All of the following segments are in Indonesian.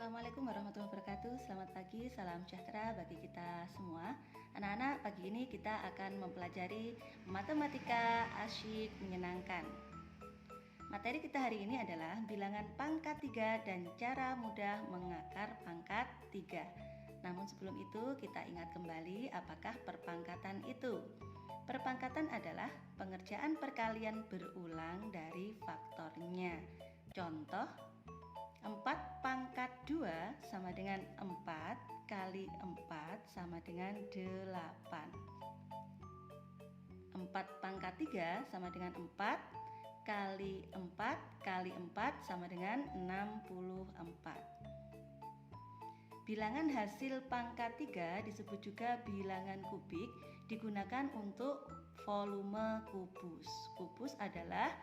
Assalamualaikum warahmatullahi wabarakatuh. Selamat pagi, salam sejahtera bagi kita semua. Anak-anak, pagi ini kita akan mempelajari matematika asyik menyenangkan. Materi kita hari ini adalah bilangan pangkat 3 dan cara mudah mengakar pangkat 3. Namun sebelum itu kita ingat kembali apakah perpangkatan itu. Perpangkatan adalah pengerjaan perkalian berulang dari faktornya. Contoh, 4 pangkat 2 sama dengan 4 kali 4 sama dengan 8. 4 pangkat 3 sama dengan 4 kali 4 kali 4 sama dengan 64. Bilangan hasil pangkat 3 disebut juga bilangan kubik, digunakan untuk volume kubus. Kubus adalah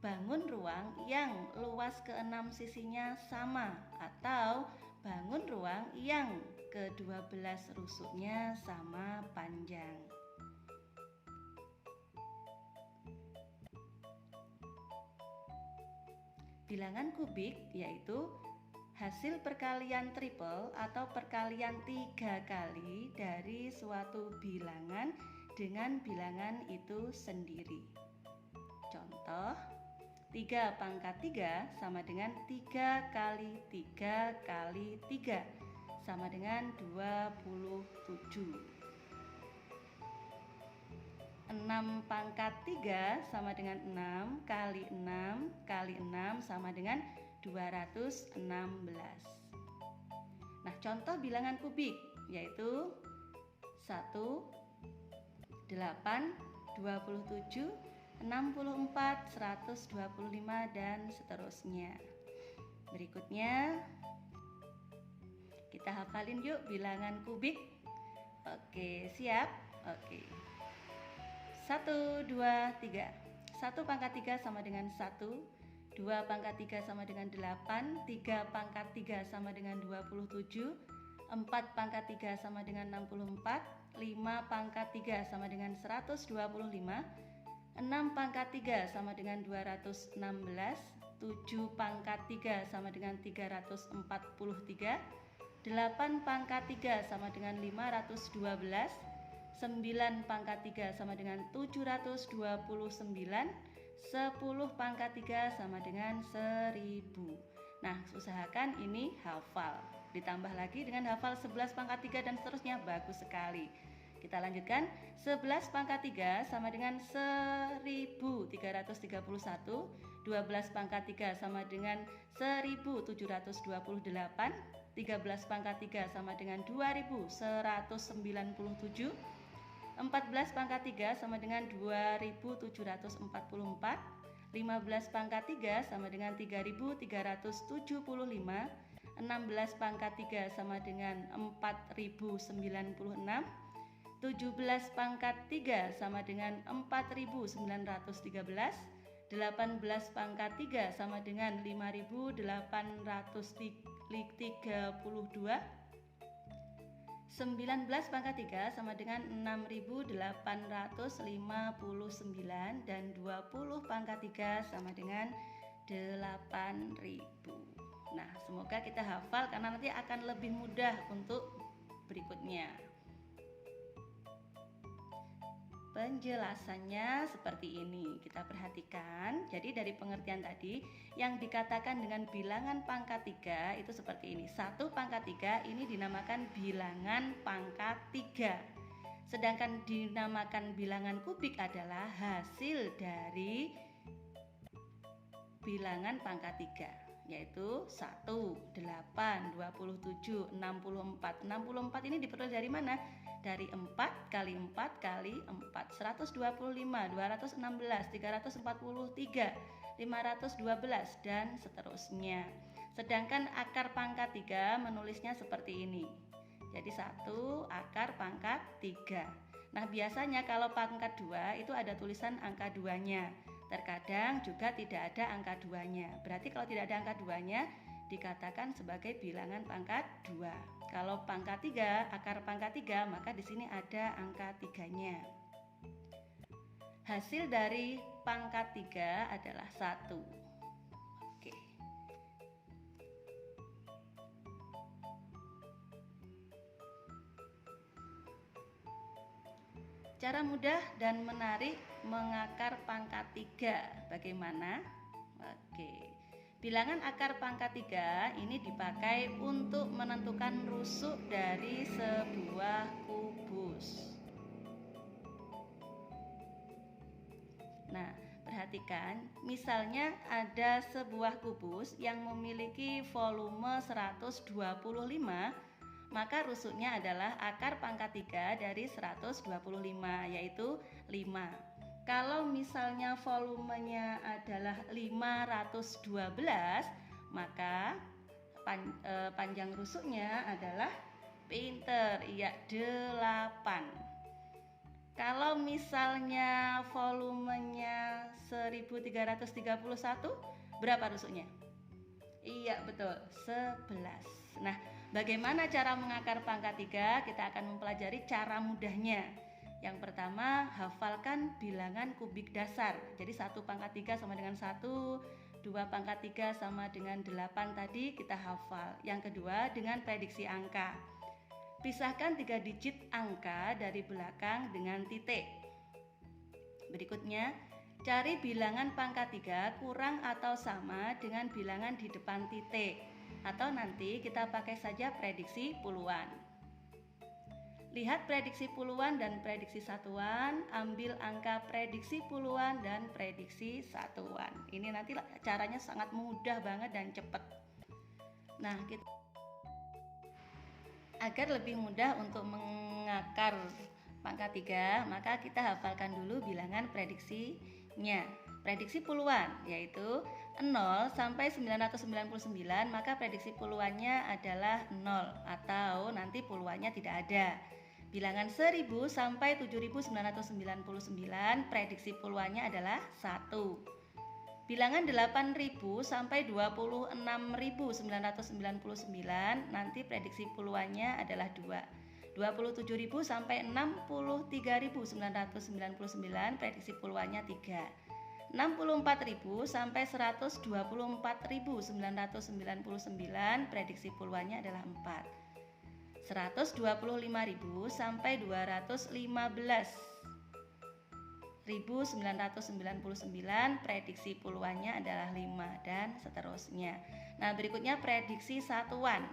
bangun ruang yang luas ke-6 sisinya sama, atau bangun ruang yang ke-12 rusuknya sama panjang. Bilangan kubik yaitu hasil perkalian triple atau perkalian 3 kali dari suatu bilangan dengan bilangan itu sendiri. Contoh, 3 pangkat 3 sama dengan 3 kali 3 kali 3 sama dengan 27. 6 pangkat 3 sama dengan 6 kali 6 kali 6 sama dengan 216. Nah, contoh bilangan kubik yaitu 1, 8, 27, 64, 125 dan seterusnya. Berikutnya kita hafalin yuk bilangan kubik. Oke, siap? Oke. 1, 2, 3. 1 pangkat 3 sama dengan 1, 2 pangkat 3 sama dengan 8, 3 pangkat 3 sama dengan 27, 4 pangkat 3 sama dengan 64, 5 pangkat 3 sama dengan 125, 6 pangkat 3 sama dengan 216, 7 pangkat 3 sama dengan 343, 8 pangkat 3 sama dengan 512, 9 pangkat 3 sama dengan 729, 10 pangkat 3 sama dengan 1000. Nah, usahakan ini hafal. Ditambah lagi dengan hafal 11 pangkat 3 dan seterusnya, bagus sekali. Kita lanjutkan, 11 pangkat 3 sama dengan 1331, 12 pangkat 3 sama dengan 1728, 13 pangkat 3 sama dengan 2197, 14 pangkat 3 sama dengan 2744, 15 pangkat 3 sama dengan 3375, 16 pangkat 3 sama dengan 4096, 17 pangkat 3 sama dengan 4913, 18 pangkat 3 sama dengan 5832, 19 pangkat 3 sama dengan 6859, dan 20 pangkat 3 sama dengan 8000. Nah, semoga kita hafal karena nanti akan lebih mudah untuk berikutnya. Penjelasannya seperti ini, kita perhatikan. Jadi dari pengertian tadi, yang dikatakan dengan bilangan pangkat 3 itu seperti ini. 1 pangkat 3 ini dinamakan bilangan pangkat 3. Sedangkan dinamakan bilangan kubik adalah hasil dari bilangan pangkat 3, yaitu 1, 8, 27, 64. 64 ini diperoleh dari mana? Dari 4 kali 4 kali 4, 125, 216, 343, 512 dan seterusnya. Sedangkan akar pangkat 3 menulisnya seperti ini. Jadi 1 akar pangkat 3. Nah, biasanya kalau pangkat 2 itu ada tulisan angka 2-nya. Terkadang juga tidak ada angka 2-nya. Berarti kalau tidak ada angka 2-nya dikatakan sebagai bilangan pangkat 2. Kalau pangkat 3, akar pangkat 3, maka di sini ada angka 3-nya. Hasil dari pangkat 3 adalah 1. Oke. Cara mudah dan menarik mengakar pangkat 3. Bagaimana? Oke. Bilangan akar pangkat 3 ini dipakai untuk menentukan rusuk dari sebuah kubus. Nah, perhatikan, misalnya ada sebuah kubus yang memiliki volume 125, maka rusuknya adalah akar pangkat 3 dari 125, yaitu 5. Kalau misalnya volumenya adalah 512, maka panjang rusuknya adalah pinter, iya 8. Kalau misalnya volumenya 1331, berapa rusuknya? Iya betul, 11. Nah, bagaimana cara mengakar pangkat 3? Kita akan mempelajari cara mudahnya. Yang pertama, hafalkan bilangan kubik dasar. Jadi 1 pangkat 3 sama dengan 1, 2 pangkat 3 sama dengan 8 tadi kita hafal. Yang kedua, dengan prediksi angka. Pisahkan 3 digit angka dari belakang dengan titik. Berikutnya, cari bilangan pangkat 3 kurang atau sama dengan bilangan di depan titik. Atau nanti kita pakai saja prediksi puluhan. Lihat prediksi puluhan dan prediksi satuan, ambil angka prediksi puluhan dan prediksi satuan. Ini nanti caranya sangat mudah banget dan cepat. Nah, agar lebih mudah untuk mengakar pangkat 3, maka kita hafalkan dulu bilangan prediksinya. Prediksi puluhan yaitu 0 sampai 999, maka prediksi puluhannya adalah 0 atau nanti puluhannya tidak ada. Bilangan 1000 sampai 7999, prediksi puluhannya adalah 1. Bilangan 8000 sampai 26999, nanti prediksi puluhannya adalah 2. 27000 sampai 63999, prediksi puluhannya 3. 64000 sampai 124999, prediksi puluhannya adalah 4. 125.000 sampai 215.999, prediksi puluhannya adalah 5 dan seterusnya. Nah, berikutnya prediksi satuan.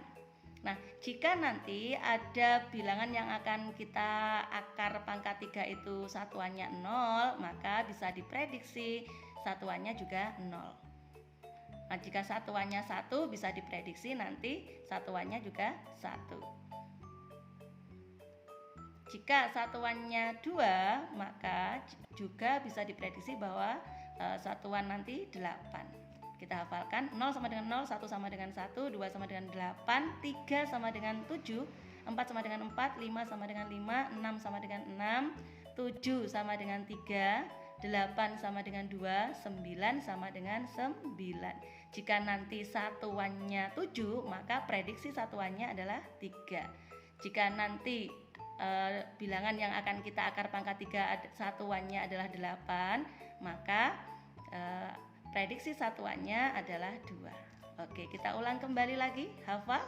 Nah, jika nanti ada bilangan yang akan kita akar pangkat 3 itu satuannya 0, maka bisa diprediksi satuannya juga 0. Nah, jika satuannya 1 bisa diprediksi nanti satuannya juga 1. Jika satuannya 2, maka juga bisa diprediksi bahwa satuan nanti 8. Kita hafalkan 0 sama dengan 0, 1 sama dengan 1, 2 sama dengan 8, 3 sama dengan 7, 4 sama dengan 4, 5 sama dengan 5, 6 sama dengan 6, 7 sama dengan 3, 8 sama dengan 2, 9 sama dengan 9. Jika nanti satuannya 7, maka prediksi satuannya adalah 3. Jika nanti bilangan yang akan kita akar pangkat 3 satuannya adalah 8, maka prediksi satuannya adalah 2. Oke, kita ulang kembali lagi. Hafal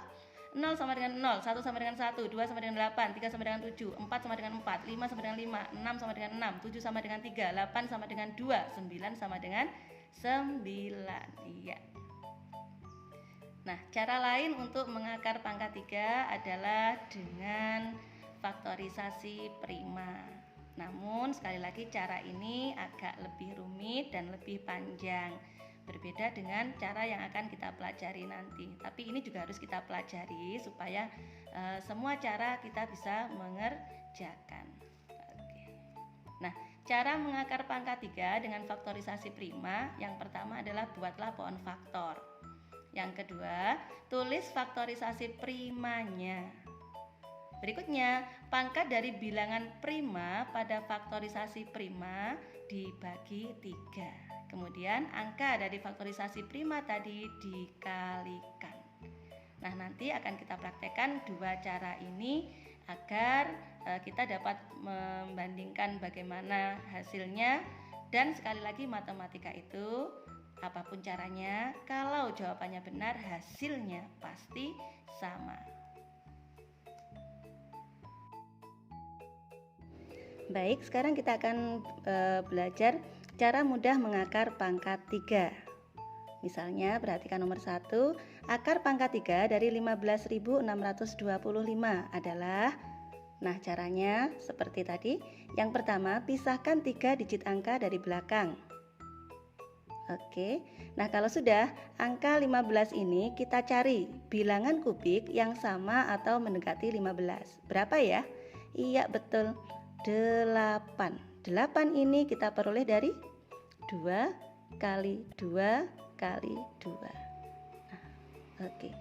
0 sama dengan 0, 1 sama dengan 1, 2 sama dengan 8, 3 sama dengan 7, 4 sama dengan 4, 5 sama dengan 5, 6 sama dengan 6, 7 sama dengan 3, 8 sama dengan 2, 9 sama dengan 9. Iya. Nah, cara lain untuk mengakar pangkat 3 adalah dengan faktorisasi prima. Namun sekali lagi cara ini agak lebih rumit dan lebih panjang, berbeda dengan cara yang akan kita pelajari nanti. Tapi ini juga harus kita pelajari supaya semua cara kita bisa mengerjakan. Oke. Nah, cara mengakar pangkat 3 dengan faktorisasi prima, yang pertama adalah buatlah pohon faktor. Yang kedua, tulis faktorisasi primanya. Berikutnya, pangkat dari bilangan prima pada faktorisasi prima dibagi 3. Kemudian angka dari faktorisasi prima tadi dikalikan. Nah, nanti akan kita praktekkan dua cara ini agar kita dapat membandingkan bagaimana hasilnya. Dan sekali lagi, matematika itu apapun caranya, kalau jawabannya benar, hasilnya pasti sama. Baik, sekarang kita akan belajar cara mudah mengakar pangkat 3. Misalnya, perhatikan nomor 1, akar pangkat 3 dari 15.625 adalah, nah caranya seperti tadi. Yang pertama, pisahkan 3 digit angka dari belakang. Oke, nah kalau sudah, angka 15 ini kita cari bilangan kubik yang sama atau mendekati 15. Berapa ya? Iya betul, 8. 8 ini kita peroleh dari 2 kali 2 kali 2. Nah, oke,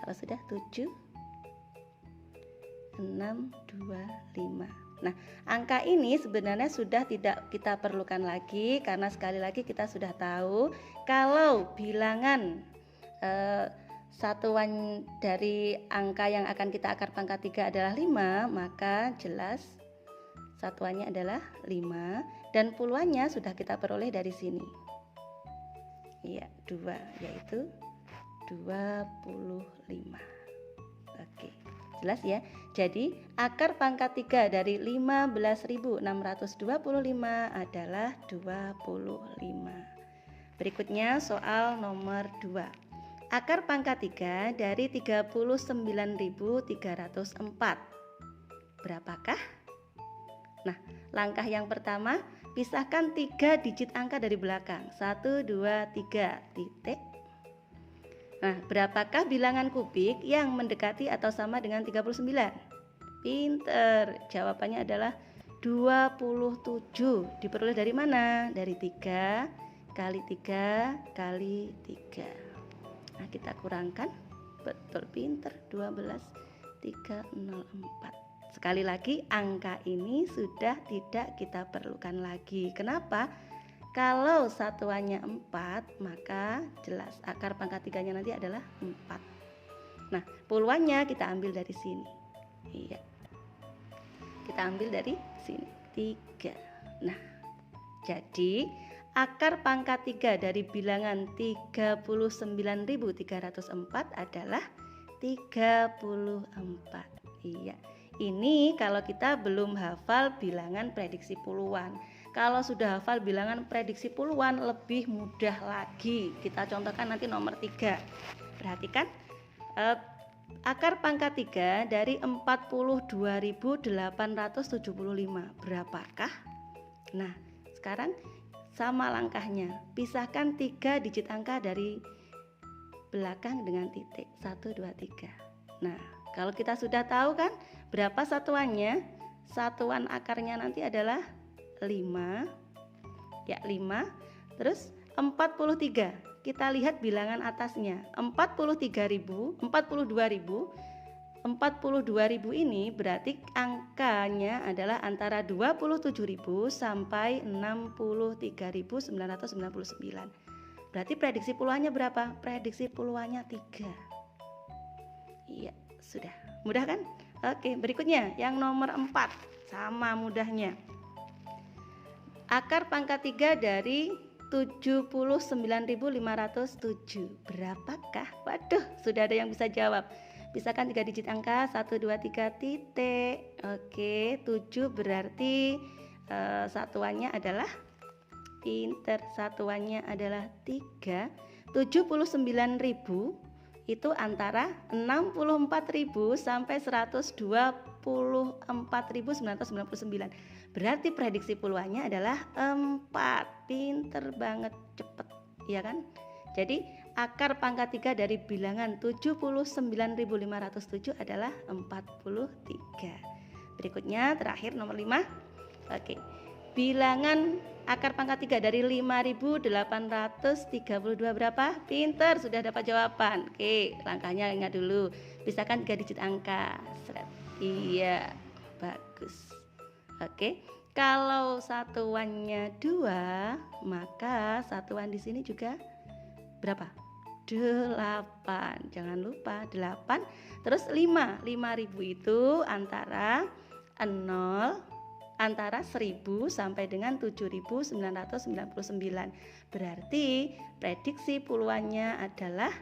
kalau sudah 7, 6, 2, 5. Nah, angka ini sebenarnya sudah tidak kita perlukan lagi, karena sekali lagi kita sudah tahu kalau bilangan satuan dari angka yang akan kita akar pangkat 3 adalah 5, maka jelas satuannya adalah 5 dan puluhannya sudah kita peroleh dari sini. Iya, 2, yaitu 25. Oke, jelas ya. Jadi akar pangkat 3 dari 15.625 adalah 25. Berikutnya soal nomor 2. Akar pangkat 3 dari 39.304. Berapakah? Nah, langkah yang pertama, pisahkan 3 digit angka dari belakang. 1, 2, 3, titik. Nah, berapakah bilangan kubik yang mendekati atau sama dengan 39? Pinter, jawabannya adalah 27. Diperoleh dari mana? Dari 3 kali 3 kali 3. Nah, kita kurangkan. Betul, pinter, 12.304. Sekali lagi, angka ini sudah tidak kita perlukan lagi. Kenapa? Kalau satuannya 4, maka jelas akar pangkat 3-nya nanti adalah 4. Nah, puluhannya kita ambil dari sini. Iya, kita ambil dari sini, 3. Nah, jadi akar pangkat 3 dari bilangan 39.304 adalah 34. Iya, ini kalau kita belum hafal bilangan prediksi puluhan. Kalau sudah hafal bilangan prediksi puluhan lebih mudah lagi. Kita contohkan nanti nomor 3. Perhatikan, akar pangkat 3 dari 42.875. Berapakah? Nah, sekarang sama langkahnya. Pisahkan 3 digit angka dari belakang dengan titik. 1, 2, 3. Nah, kalau kita sudah tahu kan berapa satuannya? Satuan akarnya nanti adalah 5. Ya, 5. Terus 43. Kita lihat bilangan atasnya. 42.000 ini berarti angkanya adalah antara 27.000 sampai 63.999. Berarti prediksi puluhannya berapa? Prediksi puluhannya 3. Iya, sudah. Mudah kan? Oke, berikutnya yang nomor 4. Sama mudahnya. Akar pangkat 3 dari 79.507. Berapakah? Waduh, sudah ada yang bisa jawab. Pisahkan 3 digit angka, 1, 2, 3, titik. Oke, 7 berarti satuannya adalah, pinter, satuannya adalah 3. 79.000 itu antara 64.000 sampai 124.999. Berarti prediksi puluhannya adalah 4. Pinter banget, cepet, ya kan? Jadi akar pangkat 3 dari bilangan 79.507 adalah 43. Berikutnya terakhir nomor 5. Oke. Bilangan akar pangkat 3 dari 5.832 berapa? Pinter, sudah dapat jawaban. Oke, langkahnya ingat dulu. Pisahkan 3 digit angka. Iya, bagus. Oke, kalau satuannya 2, maka satuan di sini juga berapa? 8. Jangan lupa 8. Terus 5. 5.000 itu antara 1.000 sampai dengan 7.999. Berarti prediksi puluhannya adalah,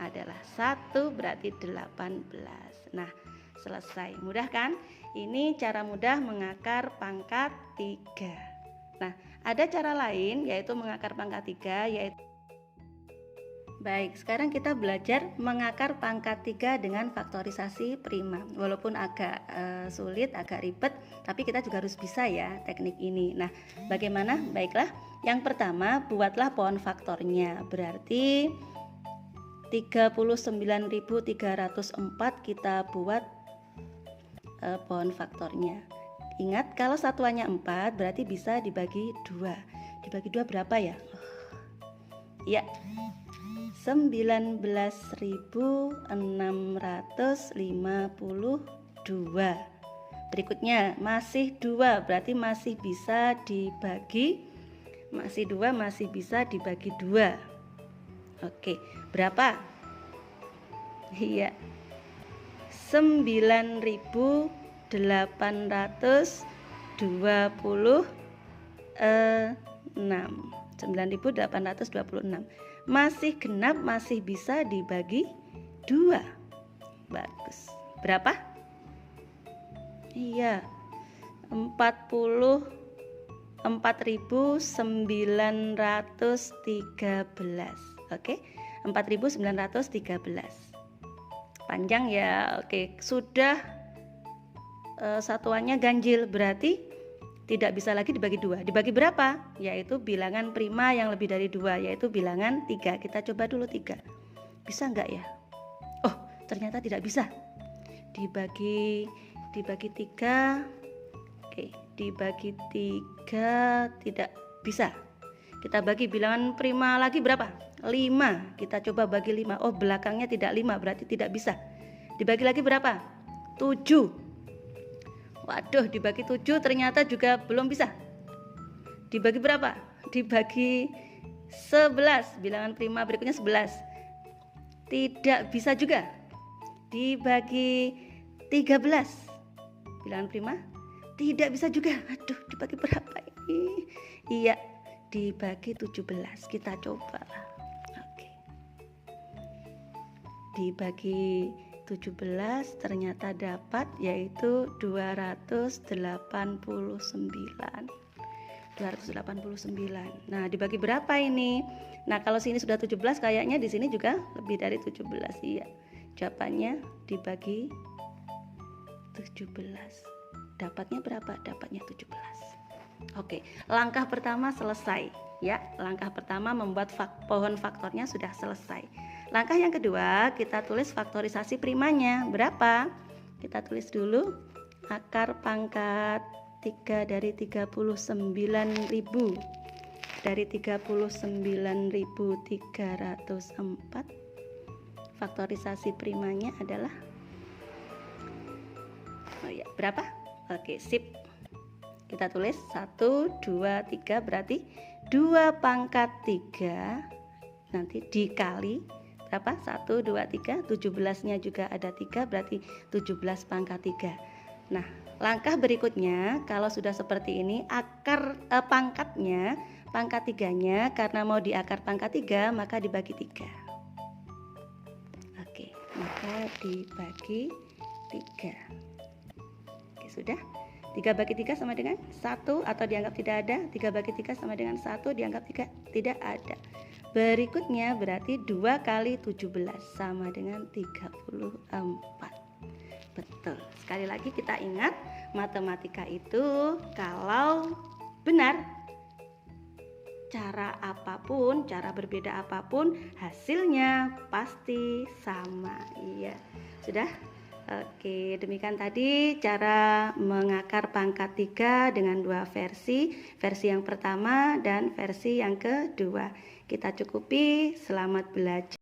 adalah 1, berarti 18. Nah, selesai. Mudah kan? Ini cara mudah mengakar pangkat 3. Nah, ada cara lain yaitu mengakar pangkat 3 yaitu baik, sekarang kita belajar mengakar pangkat 3 dengan faktorisasi prima. Walaupun agak sulit, agak ribet, tapi kita juga harus bisa ya teknik ini. Nah, bagaimana? Baiklah, yang pertama buatlah pohon faktornya. Berarti 39.304 kita buat pohon faktornya. Ingat, kalau satuannya 4 berarti bisa dibagi 2. Dibagi 2 berapa ya? Ya, 19.652. Berikutnya masih 2, berarti masih bisa dibagi 2. Oke, berapa? Iya, 9.826. Masih genap, masih bisa dibagi 2. Bagus. Berapa? Iya, 44.913. Oke, 4.913. Panjang ya. Oke, sudah satuannya ganjil, berarti tidak bisa lagi dibagi 2. Dibagi berapa? Yaitu bilangan prima yang lebih dari 2, yaitu bilangan 3. Kita coba dulu 3. Bisa enggak ya? Oh, ternyata tidak bisa. Dibagi 3. Oke, dibagi 3 tidak bisa. Kita bagi bilangan prima lagi berapa? 5. Kita coba bagi 5. Oh, belakangnya tidak 5, berarti tidak bisa. Dibagi lagi berapa? 7. Waduh, dibagi 7 ternyata juga belum bisa. Dibagi berapa? Dibagi 11. Bilangan prima berikutnya 11. Tidak bisa juga. Dibagi 13. Bilangan prima tidak bisa juga. Aduh, dibagi berapa ini? Iya, dibagi 17. Kita coba. Oke. Dibagi 17 ternyata dapat, yaitu 289. Nah, dibagi berapa ini? Nah, kalau sini sudah 17, kayaknya di sini juga lebih dari 17. Iya. Jawabannya dibagi 17. Dapatnya berapa? Dapatnya 17. Oke, langkah pertama selesai. Ya, langkah pertama membuat pohon faktornya sudah selesai. Langkah yang kedua, kita tulis faktorisasi primanya. Berapa? Kita tulis dulu akar pangkat 3 dari 39.000. Dari 39.304. Faktorisasi primanya adalah berapa? Oke, sip. Kita tulis 1, 2, 3, berarti 2 pangkat 3 nanti dikali berapa? 1, 2, 3, 17-nya juga ada 3, berarti 17 pangkat 3. Nah, langkah berikutnya kalau sudah seperti ini, akar pangkat 3-nya karena mau diakar pangkat 3, maka dibagi 3. Oke, maka dibagi 3. Oke, sudah. 3 bagi 3 sama dengan 1 atau dianggap tidak ada. 3 bagi 3 sama dengan 1 dianggap tidak ada. Berikutnya berarti 2 kali 17 sama dengan 34. Betul. Sekali lagi kita ingat, matematika itu kalau benar, cara apapun, cara berbeda apapun, hasilnya pasti sama. Iya. Sudah? Oke, demikian tadi cara mengakar pangkat 3 dengan 2 versi. Versi yang pertama dan versi yang kedua. Kita cukupi, selamat belajar.